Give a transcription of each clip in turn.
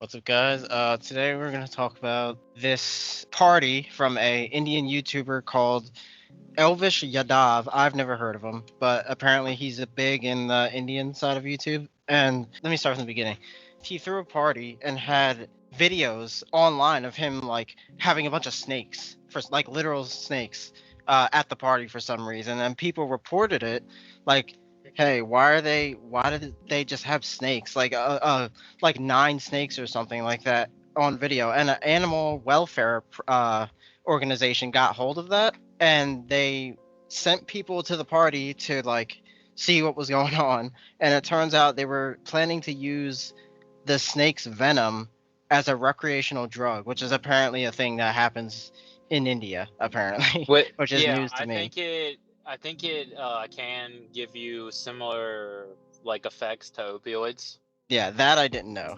What's up, guys? Today we're gonna talk about this party from a Indian YouTuber called Elvish Yadav. I've never heard of him, but apparently he's a big in the Indian side of YouTube. And let me start from the beginning. He threw a party and had videos online of him like having a bunch of snakes, for like literal snakes, at the party for some reason, and people reported it, like, hey, why did they just have snakes, like nine snakes or something like that on video, and an animal welfare organization got hold of that, and they sent people to the party to like see what was going on, and it turns out they were planning to use the snake's venom as a recreational drug, which is apparently a thing that happens in India, apparently, What? which is Yeah, news to me. I think it can give you similar like effects to opioids. Yeah, that I didn't know.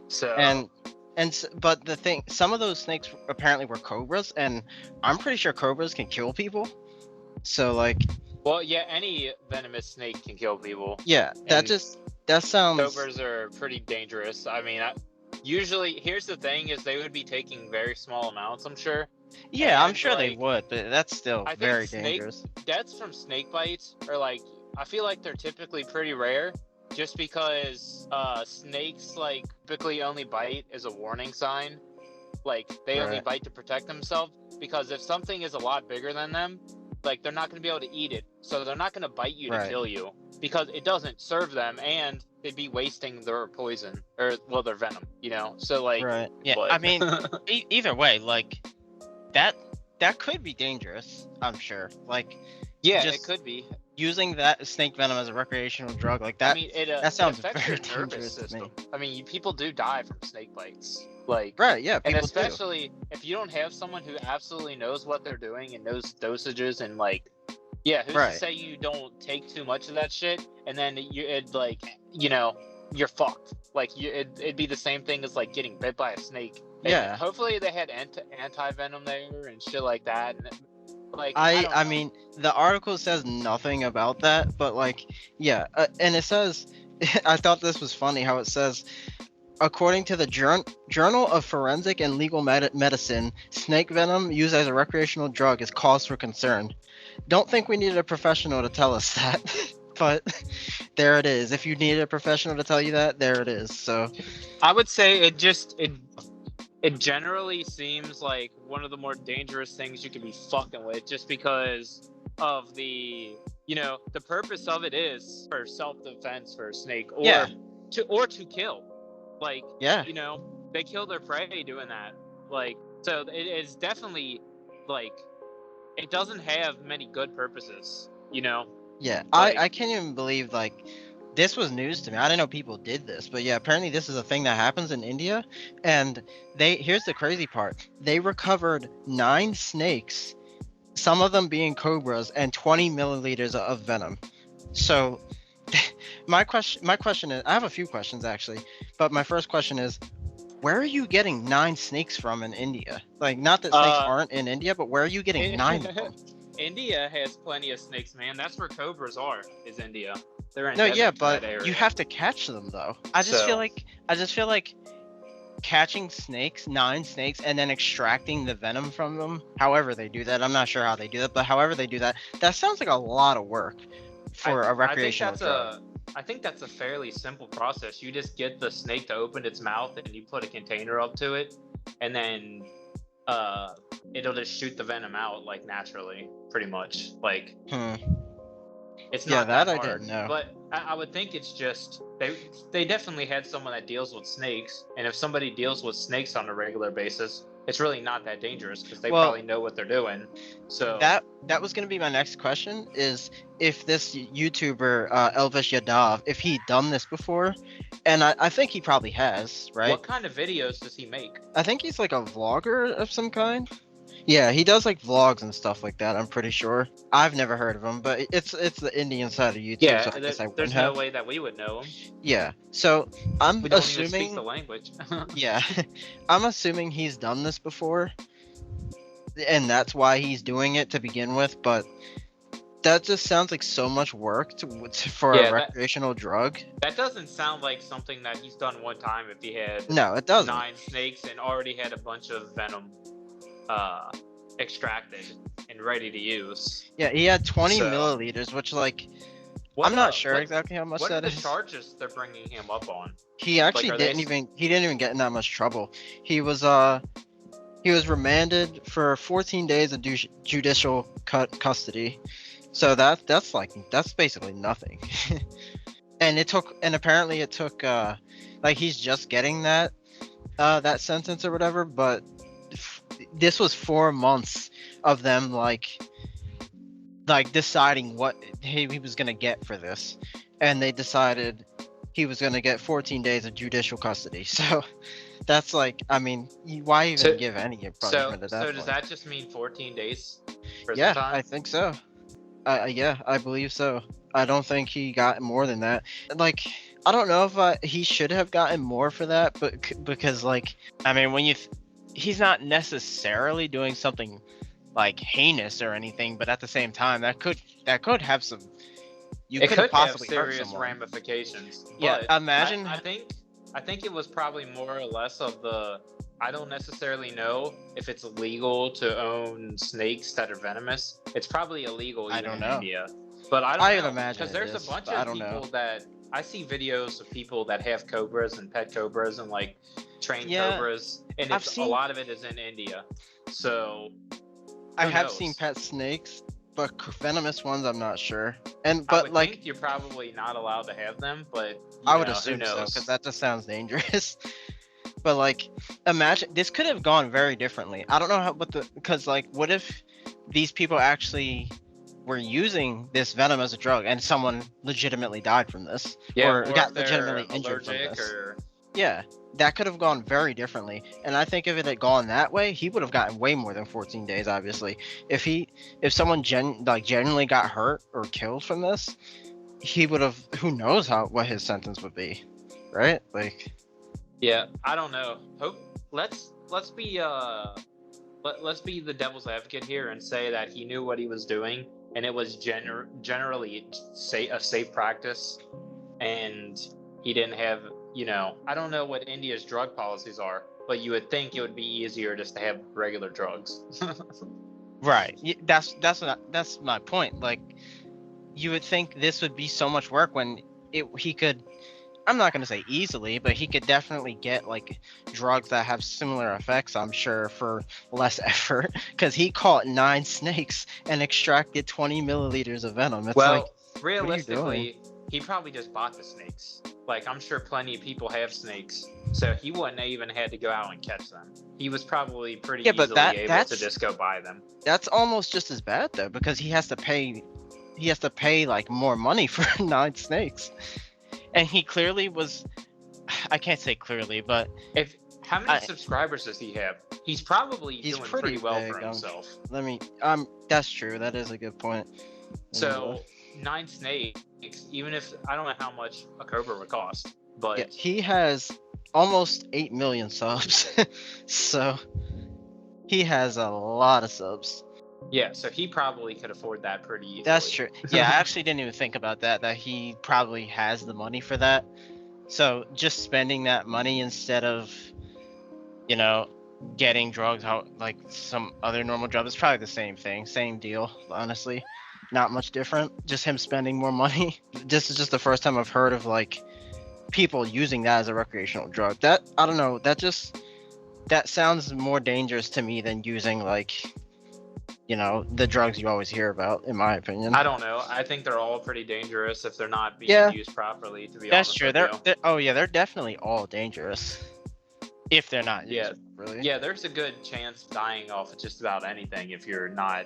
So, and but the thing, some of those snakes apparently were cobras, and I'm pretty sure cobras can kill people. So like, well, yeah, any venomous snake can kill people, yeah, and that sounds. cobras are pretty dangerous. I mean, usually, here's the thing: is they would be taking very small amounts, I'm sure. Yeah, I'm And sure they like, would, but that's still I think very dangerous. deaths from snake bites are like, I feel like they're typically pretty rare, just because snakes like typically only bite as a warning sign. Like they only Right. bite to protect themselves, because if something is a lot bigger than them, like they're not going to be able to eat it, so they're not going to bite you to Right. kill you, because it doesn't serve them, and they'd be wasting their poison, or well, their venom, So like, Right. Yeah, but I mean, either way, like that that could be dangerous, I'm sure. Like, yeah, it just could be. using that snake venom as a recreational drug, like I that, mean, that it sounds affects very your nervous dangerous to me. system. I mean, people do die from snake bites. Like, Right, yeah, and people do. especially if you don't have someone who absolutely knows what they're doing and knows dosages and like, yeah, who's to Right. say you don't take too much of that shit, and then you're fucked. Like, it'd be the same thing as like getting bit by a snake. And Yeah. hopefully they had anti venom there and shit like that. And like, I don't I know. mean, the article says nothing about that, but like, yeah, and it says, I thought this was funny how it says, according to the Journal of Forensic and Legal Medicine, snake venom used as a recreational drug is cause for concern. Don't think we needed a professional to tell us that, but there it is. If you needed a professional to tell you that, there it is. So, I would say it generally seems like one of the more dangerous things you could be fucking with, just because of the purpose of it is for self-defense for a snake, or yeah, to kill. Like, yeah, they kill their prey doing that. Like, so it is definitely like, it doesn't have many good purposes, yeah. like, I can't even believe like this was news to me. I didn't know people did this, but yeah, apparently this is a thing that happens in India. And here's the crazy part: they recovered 9 snakes, some of them being cobras, and 20 milliliters of venom. So, my question is, I have a few questions actually, but my first question is, where are you getting 9 snakes from in India? Like, not that snakes aren't in India, but where are you getting 9 of them? India has plenty of snakes, man. That's where cobras are, is India. They're No, yeah, endemic to but that area. you have to catch them though. I just feel like catching snakes, 9 snakes, and then extracting the venom from them. However they do that, I'm not sure how they do that, but however they do that, that sounds like a lot of work for a recreational drug. I think that's a fairly simple process. You just get the snake to open its mouth, and you put a container up to it, and then it'll just shoot the venom out like naturally, pretty much. Like, Hmm. it's Yeah, not that that I hard. didn't know. But I would think it's just they definitely had someone that deals with snakes, and if somebody deals with snakes on a regular basis, it's really not that dangerous, because they Well, probably know what they're doing. So that was gonna be my next question: is if this YouTuber Elvish Yadav, if he'd done this before, and I think he probably has, right? what kind of videos does he make? I think he's like a vlogger of some kind. Yeah, he does like vlogs and stuff like that. I'm pretty sure. I've never heard of him, but it's the Indian side of YouTube, Yeah, so I guess I wouldn't there's have. no way that we would know him. Yeah, so I'm We don't even speak the assuming. language. Yeah, I'm assuming he's done this before, and that's why he's doing it to begin with. But That just sounds like so much work for a Yeah, recreational drug. that doesn't sound like something that he's done one time if he had No, it doesn't. 9 snakes and already had a bunch of venom uh, extracted and ready to use. Yeah, he had 20 So, milliliters, which like what I'm not sure exactly how much what are that the is. charges they're bringing him up on? He actually Like, are didn't they? even get in that much trouble. He was remanded for 14 days of judicial custody. So that's basically nothing. And apparently it took like he's just getting that sentence or whatever, but this was 4 months of them like deciding what he was going to get for this, and they decided he was going to get 14 days of judicial custody. So that's like, I mean, why even give any punishment at that So point? does that just mean 14 days prison Yeah, time? I think so. Yeah, I believe so. I don't think he got more than that. Like, I don't know if he should have gotten more for that, but because like, I mean, he's not necessarily doing something like heinous or anything, but at the same time, that could have some. It Could have could have possibly hurt serious someone. ramifications. Yeah, But imagine. I think it was probably more or less of the. I don't necessarily know if it's legal to own snakes that are venomous. It's probably illegal even in India. But I don't know, imagine because there's a bunch of people that I see videos of people that have cobras and pet cobras and like trained cobras, and a lot of it is in India. So I have seen pet snakes, but venomous ones I'm not sure. But like, think you're probably not allowed to have them, but I would assume so, because that just sounds dangerous. But like, imagine this could have gone very differently. I don't know because like, what if these people actually were using this venom as a drug and someone legitimately died from this, or got legitimately injured from this? Yeah, that could have gone very differently. And I think if it had gone that way, he would have gotten way more than 14 days. Obviously, if someone genuinely got hurt or killed from this, he would have. Who knows what his sentence would be, right? Like. Yeah, I don't know. Let's be let's be the devil's advocate here and say that he knew what he was doing and it was generally a safe practice, and he didn't have, I don't know what India's drug policies are, but you would think it would be easier just to have regular drugs. Right. That's my point. Like, you would think this would be so much work when he could. I'm not going to say easily, but he could definitely get like drugs that have similar effects, I'm sure, for less effort, because he caught 9 snakes and extracted 20 milliliters of venom. It's like, realistically, he probably just bought the snakes. Like, I'm sure plenty of people have snakes, so he wouldn't have even had to go out and catch them. He was probably pretty easily able to just go buy them. That's almost just as bad though, because he has to pay like more money for 9 snakes. And he clearly was. I can't say clearly, but how many subscribers does he have? He's probably doing pretty well for himself. That's true. That is a good point. So 9 snakes, even if I don't know how much a cobra would cost, but he has almost 8 million subs, so he has a lot of subs. Yeah, so he probably could afford that pretty easily. That's true. Yeah, I actually didn't even think about that he probably has the money for that. So just spending that money instead of, getting drugs out like some other normal job, it's probably the same thing, same deal, honestly. Not much different, just him spending more money. This is just the first time I've heard of like people using that as a recreational drug. That, I don't know, that sounds more dangerous to me than using like, the drugs you always hear about, in my opinion. I don't know. I think they're all pretty dangerous if they're not being used properly, to be honest. That's true. They're definitely all dangerous if they're not used properly. Yeah, there's a good chance of dying off of just about anything if you're not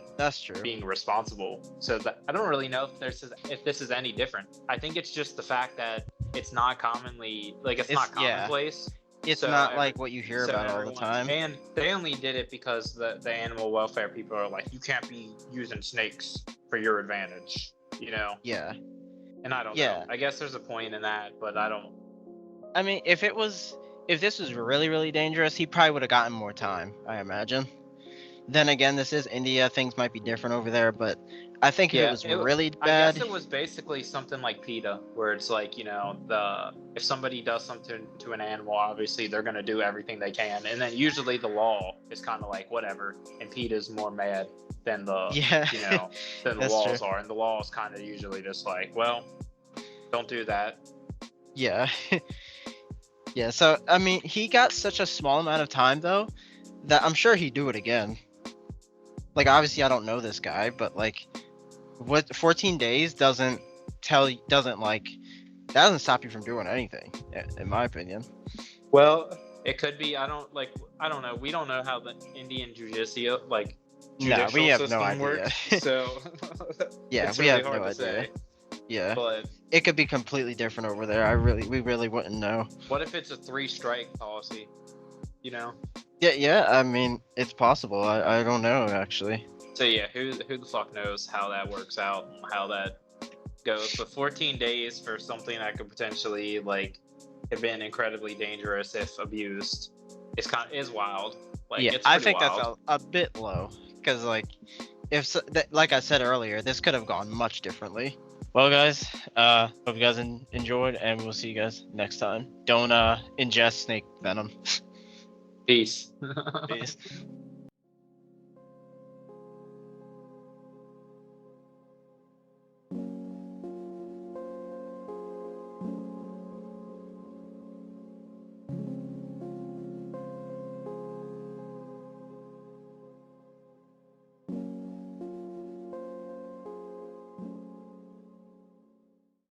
being responsible. So I don't really know if this is any different. I think it's just the fact that it's not commonly, it's not commonplace. It's not like what you hear about all the time. And they only did it because the animal welfare people are like, you can't be using snakes for your advantage, Yeah. And I don't know. I guess there's a point in that, but I don't. I mean, if this was really, really dangerous, he probably would have gotten more time, I imagine. Then again, this is India. Things might be different over there, but I think if it Yeah, was really I guess bad, it was basically something like PETA, where it's like, if somebody does something to an animal, obviously they're gonna do everything they can, and then usually the law is kind of like whatever, and PETA's more mad than yeah, than the that's true. laws are, and the law is kind of usually just like, well, don't do that. Yeah, yeah. So I mean, he got such a small amount of time though that I'm sure he'd do it again. Like obviously I don't know this guy, but like what 14 days doesn't like that doesn't stop you from doing anything, in my opinion. Well, it could be. I don't know. We don't know how the Indian No, we judicial have no system idea. works, so Yeah, it's we really have hard no to idea. say. Yeah, But it could be completely different over there. We really wouldn't know. what if it's a 3-strike policy? You know. Yeah, yeah. I mean, it's possible. I don't know actually. So yeah, who the fuck knows how that works out, how that goes? But 14 days for something that could potentially have been incredibly dangerous if abused is wild. Like Yeah, it's I pretty think that's wild. a bit low because like like I said earlier, this could have gone much differently. Well, guys, hope you guys enjoyed, and we'll see you guys next time. Don't ingest snake venom. Peace. Peace.